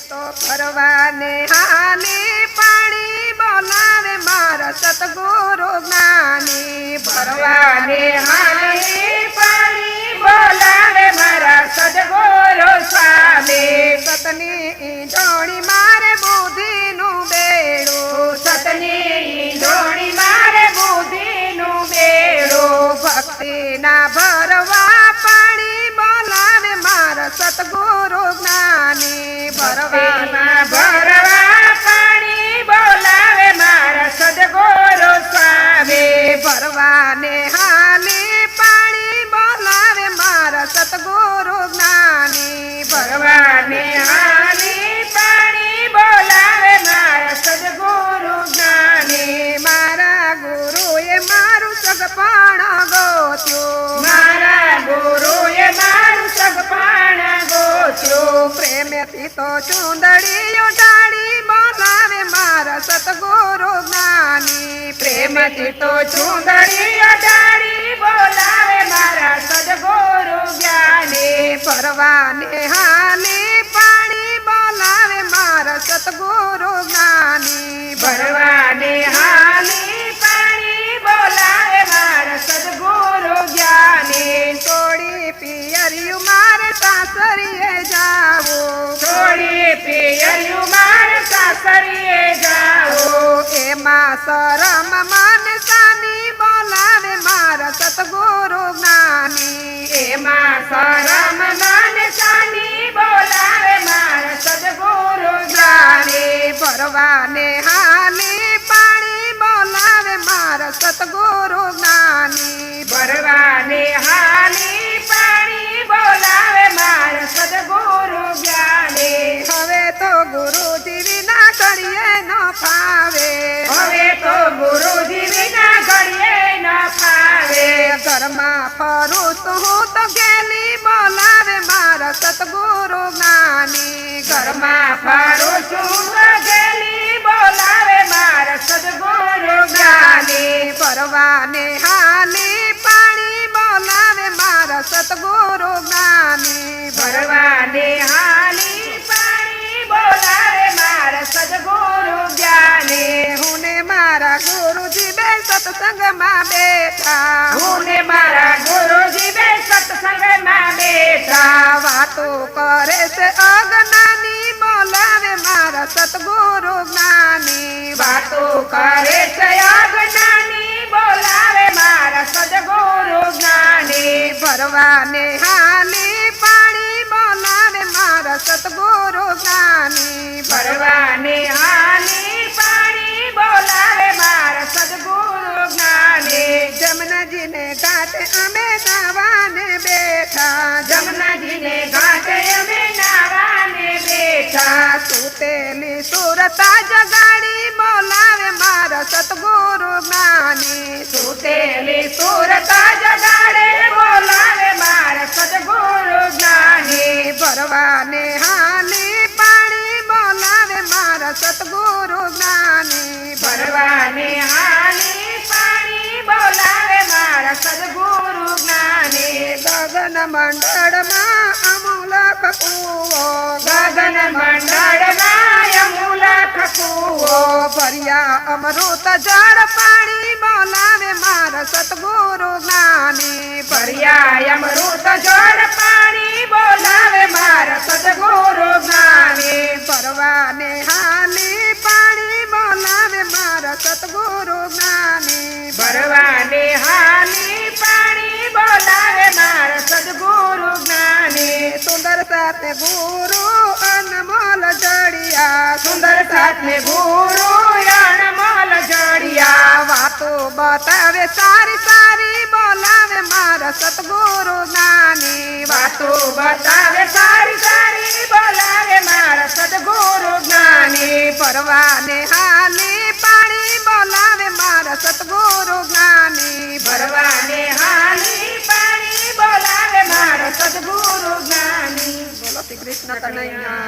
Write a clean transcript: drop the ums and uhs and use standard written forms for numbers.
તો ફરવાને હાલી પાણી બોલાવે મારા સતગુરુ જ્ઞાની ફરવાને હાલી પાણી બોલાવે મારા સદગુરુ સ્વામી સતની જોડી મારે બુદ્ધિનું બેડું સતની જોડી મારે બુદ્ધિનું બેડું ભક્તિના ભરવા પાણી બોલાવે મારા સતગુરુ જ્ઞાની ભરવામાં ભરવા પાણી બોલાવે મારા સદગુરુ સ્વામી ભરવાને હાલી પાણી બોલાવે મારા સતગુરુ જ્ઞાની ભરવાને હાલી પાણી બોલાવે મારા સદગુરુ જ્ઞાની મારા ગુરુએ મારું સગપણ ગોત્યું મારા ગુરુએ મારું સગપણ ગોત્યું પ્રેમેથી તો ચુંદડીઓ ડાળી બોલાવે મારા સતગુરુ જ્ઞાની પ્રેમથી તો ચુંદડી અડાડી બોલાવે મારા સદગુરુ જ્ઞાની ભરવાને હાલી પાણી બોલાવે મારા સતગુરુ જ્ઞાની ભરવાને હાલી પાણી બોલાવે મારા સદગુરુ જ્ઞાની થોડી પિયરિયું મારે સાસરીએ જાવું થોડી પિયરિયું મારે સાસરીએ જાઓ એમાં શરમ મને સાની બોલાવે મારા સતગુરુ જ્ઞાની એમાં શરમ મને સાની બોલાવે મારા સદગુરુ જ્ઞાની ભરવાને હાલી પાણી બોલાવે મારા સતગુરુ જ્ઞાની ભરવાને હાલી પાણી બોલાવે મારા સદગુરુ જ્ઞાની હવે તો ગુરુજી વિના ઘડીએ ન ફાવે હવે તો ગુરુજી વિના ઘડીએ ન ફાવે ઘરમાં ફરું તો હું તો ગેલી બોલાવે મારા સતગુરુ જ્ઞાની ઘરમાં ફરું છું ગેલી બોલાવે મારા સદગુરુ જ્ઞાની ભરવાને હાલી પાણી બોલાવે મારા સતગુરુ જ્ઞાની ભરવાને હાલી પાણી બોલાવે મારા સદગુરુ જ્ઞાની હું ને મારા ગુરુજી બે સત્સંગમાં બેઠા હું ને મારા ગુરુજી બે સત્સંગમાં બેઠા વાતો કરે છે અજ્ઞાની બોલાવે મારા સતગુરુ જ્ઞાની વાતો કરે છે અજ્ઞાની બોલાવે મારા સદગુરુ જ્ઞાની ભરવાને હાલી પાણી બોલાવે મારા સતગુરુ જ્ઞાની ભરવાને હાલી પાણી બોલાવે મારા સદગુરુ જ્ઞાની જમનાજીને ઘાટે અમે નાવાને બેઠા જમનાજીને ઘાટે અમે નાવાને બેઠા સુતેલી સુરતા જગાડી બોલાવે મારા સતગુરુ જ્ઞાની સુતેલી સુરતા જગાડે બોલાવે મારા સદગુરુ જ્ઞાની ભરવાને હાલી પાણી બોલાવે મારા સતગુરુ જ્ઞાની ભરવાને હાલી પાણી બોલાવે મારા સદગુરુ જ્ઞાની ગગન મંડળમાં અમૂલક કૂવો ગગન મંડળમાં અમૂલક કૂવો ભર્યા અમૃત જળ પાણી બોલાવે મારા સતગુરુ જ્ઞાની ભર્યા અમૃત જળ પાણી બોલાવે મારા સદગુરુ જ્ઞાની ભરવાને હાલી પાણી બોલાવે મારા સતગુરુ જ્ઞાની ભરવાને હાલી પાણી બોલાવે મારા સદગુરુ જ્ઞાની સુંદર સાથે ગુરુ અનમોલ જડિયા સુંદર સાથે ગુરુ અણમોલ જડિયા વાતો બતાવે સારી સારી બોલાવે મારા સતગુરુ જ્ઞાની વાતો બતાવે સારી સારી બોલાવે મારા સદગુરુ જ્ઞાની ભરવાને હાલી પાણી બોલાવે મારા સતગુરુ જ્ઞાની ભરવાને હાલી પાણી બોલાવે મારા સદગુરુ જ્ઞાની બોલો શ્રી કૃષ્ણ કનૈયા